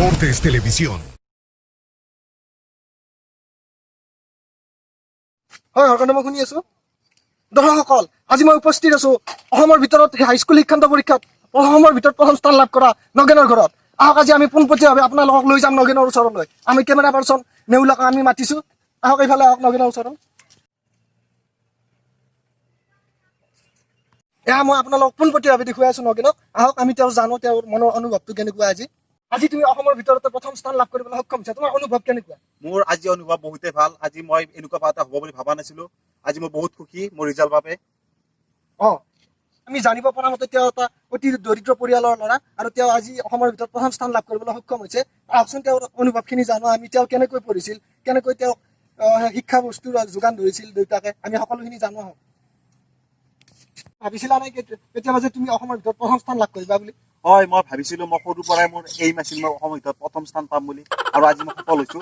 Deportes Televisión. হয় হৰকণ্ড মই শুনি আছো দৰ্শকসকল আজি মই উপস্থিত আছো অসমৰ ভিতৰত হাইস্কুল শিক্ষান্ত পৰীক্ষাত অসমৰ ভিতৰত প্ৰথম স্থান লাভ কৰা নগেনৰ ঘৰত আহক আজি আমি পোনপটীয়াভাৱে আপোনালোকক লৈ যাম নগেনৰ ওচৰলৈ আমি কেমেৰা পাৰ্চন নেউলাক আমি মাতিছো আহক এইফালে আহক নগেনৰ ওচৰত এয়া মই আপোনালোকক পোনপটীয়াভাৱে দেখুৱাই আছো নগেনক আহক আমি তেওঁ জানো তেওঁৰ মনৰ অনুভৱটো কেনেকুৱা আজি তুমি অসমৰ ভিতৰতে প্ৰথম স্থান লাভ কৰিবলৈ সক্ষম হৈছা তোমাৰ অনুভৱ কেনেকুৱা মোৰ আজি অনুভৱ বহুতেই ভাল আজি মই এনেকুৱা এটা হ'ব বুলি ভাবা নাছিলো আজি মই বহুত সুখী মোৰ ৰিজাল্ট বাবে আমি জানিব পৰা মতে তেওঁ এটা অতি দৰিদ্ৰ পৰিয়ালৰ ল'ৰা আৰু তেওঁ আজি অসমৰ ভিতৰত প্ৰথম স্থান লাভ কৰিবলৈ সক্ষম হৈছে আহকচোন তেওঁৰ অনুভৱখিনি জানো আমি তেওঁ কেনেকৈ পঢ়িছিল কেনেকৈ তেওঁ শিক্ষা বস্তুৰ যোগান ধৰিছিল দেউতাকে আমি সকলোখিনি জানো আহক ভাবিছিলা নাই কেতিয়াবা যে তুমি অসমৰ ভিতৰত প্ৰথম স্থান লাভ কৰিবা বুলি হয় মই ভাবিছিলো মই সৰুৰ পৰাই মোৰ এইম আছিল মই অসমৰ ভিতৰত প্ৰথম স্থান পাম বুলি আৰু আজি মই সফল হৈছো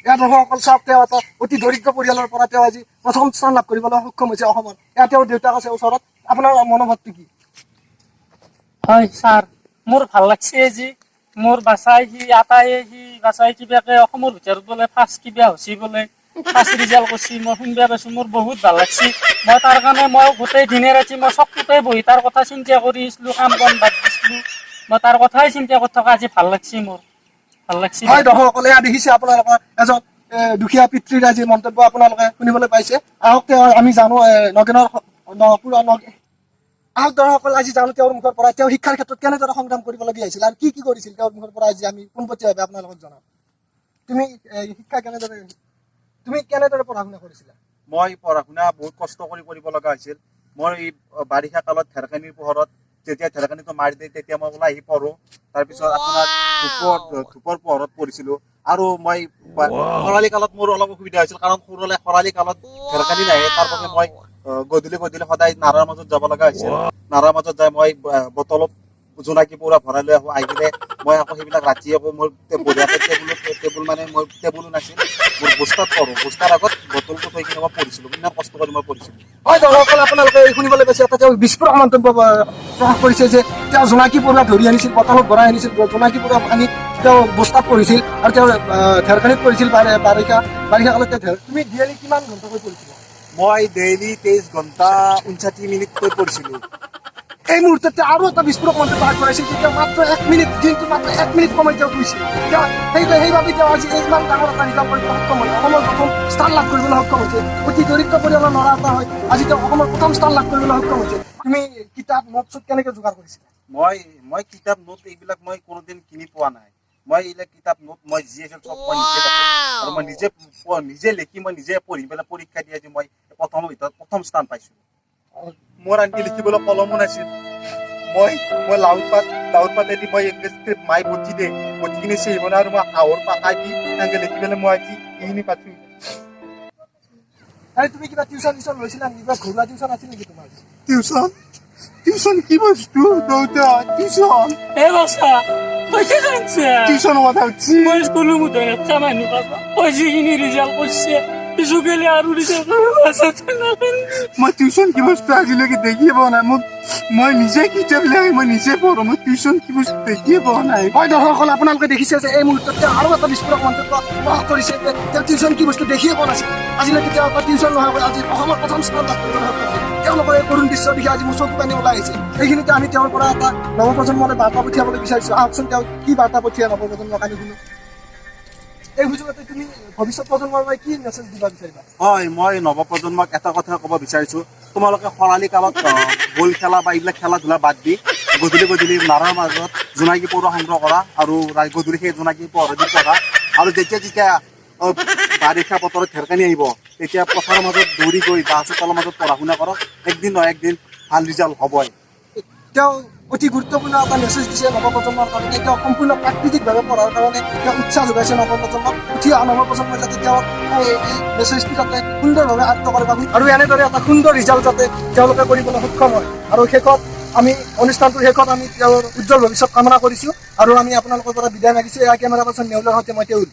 এয়া দৰ্শকসকল চাওক তেওঁ এটা অতি দৰিদ্ৰ পৰিয়ালৰ পৰা তেওঁ আজি প্ৰথম স্থান লাভ কৰিবলৈ সক্ষম হৈছে অসমত এয়া তেওঁৰ দেউতাক আছে ওচৰত আপোনাৰ মনোভাৱটো কি হয় ছাৰ মোৰ ভাল লাগছে আজি মোৰ বাচাই কিবাকে অসমৰ ভিতৰত বোলে ফাৰ্ষ্ট কিবা হৈছে বোলে ফাৰ্ষ্ট ৰিজাল্ট কৰিছে মই শুনিব পাইছো মোৰ বহুত ভাল লাগছে মই তাৰ কাৰণে মই গোটেই দিনে ৰাতি মই চকুতে বহি তাৰ কথা চিন্তা কৰি আছিলো কাম বন বাদ দিছিলো মই তাৰ কথাই চিন্তা কৰি থকা আজি ভাল লাগছে মোৰ ভাল লাগছে হয় দৰ্শকসকলে এয়া দেখিছে আপোনালোকৰ এজন দুখীয়া পিতৃৰ আজি মন্তব্য আপোনালোকে শুনিবলৈ পাইছে আহক তেওঁ আমি জানো নগেনৰ আহক দৰ্শকসকল আজি জানো তেওঁৰ মুখৰ পৰা তেওঁ শিক্ষাৰ ক্ষেত্ৰত কেনেদৰে সংগ্ৰাম কৰিবলগীয়া হৈছিল আৰু কি কৰিছিল তেওঁৰ মুখৰ পৰা আজি আমি পোনপটীয়াভাৱে আপোনালোকক জনাম তুমি শিক্ষা কেনেদৰে পঢ়া শুনা কৰিছিলা মই পঢ়া শুনা বহুত কষ্ট কৰিব লগা হৈছিল মই এই বাৰিষা কালত ঢেৰেকনিৰ পোহৰত যেতিয়া ঢেৰেকনিটো মাৰি দিয়ে তেতিয়া মই ওলাই আহি পঢ়ো তাৰপিছত আপোনাৰ ধূপৰ পোহৰত পঢ়িছিলো আৰু মই খৰালি কালত মোৰ অলপ অসুবিধা হৈছিল কাৰণ খৰালি কালত ঢেৰেকনি নাহে তাৰ বাবে মই গধূলি সদায় নাৰাৰ মাজত যাব লগা হৈছিল নাৰাৰ মাজত যাই মই বটলত জোনাকী পৌৰা ভৰাই লৈ আহো আহি কিনে মই আকৌ সেইবিলাক ৰাতি আকৌ মোৰ টেবুল মানে মই টেবুলো নাছিল মোৰ বস্তাত পঢ়ো বস্তাৰ আগত বটলটো থৈ কিনে মই পঢ়িছিলো ইমান কষ্ট কৰি মই পঢ়িছিলো হয় দৰ্শকসকল আপোনালোকে শুনিবলৈ পাইছে এটা তেওঁ বিস্ফোৰক মন্তব্য প্ৰকাশ কৰিছে যে তেওঁ জোনাকী পৰুৱা ধৰি আনিছিল বটলত ভৰাই আনিছিল জোনাকী পৰুৱা আনি তেওঁ বস্তাত পঢ়িছিল আৰু তেওঁ ঢেৰেকনিত পঢ়িছিল বাৰিষা কালত তুমি ডেইলি কিমান ঘণ্টাকৈ পঢ়িছিলা মই ডেইলি 23 ঘণ্টা 59 মিনিটকৈ পঢ়িছিলো এই মুহূৰ্ততে আৰু এটা বিস্ফোৰক মন্তব্য কৰাইছিল যে তেওঁ মাত্ৰ 1 মিনিট দিনটো মাত্ৰ 1 মিনিট সময় তেওঁ কৈছিল সেইবাবে তেওঁ আজি ইমান ডাঙৰ এটা ৰিজাল্ট কৰিবলৈ সক্ষম হয় অসমৰ প্ৰথম স্থান লাভ কৰিবলৈ সক্ষম হৈছে অতি দৰিদ্ৰ পৰিয়ালৰ ল'ৰা এটা হয় আজি তেওঁ অসমৰ প্ৰথম স্থান লাভ কৰিবলৈ সক্ষম হৈছে তুমি কিতাপ নোট কেনেকৈ যোগাৰ কৰিছিলা মই কিতাপ নোট এইবিলাক মই কোনোদিন কিনি পোৱা নাই মই এইবিলাক কিতাপ নোট মই যি আছিল চব মই নিজে দেখো আৰু মই নিজে লিখি মই নিজে পঢ়ি পেলাই পৰীক্ষা দি আজি মই প্ৰথম স্থান পাইছো মোৰ আনকি লিখিবলৈ কলমো নাছিল মই লাউত পাতেদি মই মাই বটি কিনে চিৰিব না আৰু মই হাঁহৰ পাকাই দি এনেকে লিখি পেলাই মই আজি এইখিনি পাইছো তুমি কিবা টিউচন লৈছিলা কিবা ঘৰুৱা টিউচন আছিল নেকি তোমাৰ টিউচন কি বস্তু টিউচন কথা হচ্ছে মই স্কুলৰ মতে এটা মানুহ পাবা পইচা কিনি ৰিজাল্ট কৰিছে পিছুকেলে আৰু ৰিজাল্ট মই টিউচন কি বস্তু আজিলৈকে দেখিয়ে পোৱা নাই মই নিজে কিতাপ লিখি মই নিজে পঢ়ো মই টিউচন কি বস্তু দেখিয়ে পোৱা নাই হয় দৰ্শকসকল আপোনালোকে দেখিছে যে এই মুহূৰ্তত তেওঁ আৰু এটা বিস্ফোৰক মন্তব্য প্ৰকাশ কৰিছে যে তেওঁ টিউচন কি বস্তু দেখিয়ে পোৱা নাছিল আজিলৈকে তেওঁ এটা টিউচন নোহোৱাকৈ আজি অসমৰ প্ৰথম স্থান লাভ কৰিবলৈ সক্ষম হৈছে তেওঁলোকৰ এই কৰুণ দৃশ্য দেখি আজি মোৰ চকু পানী ওলাই আহিছে এইখিনিতে আমি তেওঁৰ পৰা এটা নৱপ্ৰজন্মলৈ বাৰ্তা পঠিয়াবলৈ বিচাৰিছো আহকচোন তেওঁ কি বাৰ্তা পঠিয়াই নৱপ্ৰজন্মক আমি শুনো এই সুযোগতে তুমি ভৱিষ্যত প্ৰজন্মৰ বাবে কি মেছেজ দিব বিচাৰিবা হয় মই নৱপ্ৰজন্মক এটা কথা ক'ব বিচাৰিছো তোমালোকে খৰালি কালত বল খেলা বা এইবিলাক খেলা ধূলা বাদ দি গধূলি নাৰাৰ মাজত জোনাকী পৰুৱা সংগ্ৰহ কৰা আৰু গধূলি সেই জোনাকী পৰুৱা পঢ়া আৰু যেতিয়া বাৰিষা বতৰত ঢেৰেকনি আহিব তেতিয়া পথাৰৰ মাজত দৌৰি গৈ বা চোতালৰ মাজত পঢ়া শুনা কৰক একদিন নহয় একদিন ভাল ৰিজাল্ট হ'বই তেওঁ অতি গুৰুত্বপূৰ্ণ এটা মেছেজ দিছে নৱপ্ৰজন্মৰ কাৰণে তেওঁ সম্পূৰ্ণ প্ৰাকৃতিকভাৱে পঢ়াৰ কাৰণে তেওঁ উৎসাহ যোগাইছে নৱপ্ৰজন্মক উঠি অহা নৱপ্ৰজন্মই যাতে তেওঁ এই মেছেজটো যাতে সুন্দৰভাৱে আয়ত্ত কৰিব আৰু এনেদৰে এটা সুন্দৰ ৰিজাল্ট যাতে তেওঁলোকে কৰিবলৈ সক্ষম হয় আৰু শেষত আমি অনুষ্ঠানটোৰ শেষত আমি তেওঁৰ উজ্জ্বল ভৱিষ্যত কামনা কৰিছোঁ আৰু আমি আপোনালোকৰ পৰা বিদায় মাগিছোঁ এয়া কেমেৰা পাৰ্চন নেউলৰ সৈতে মই তেউল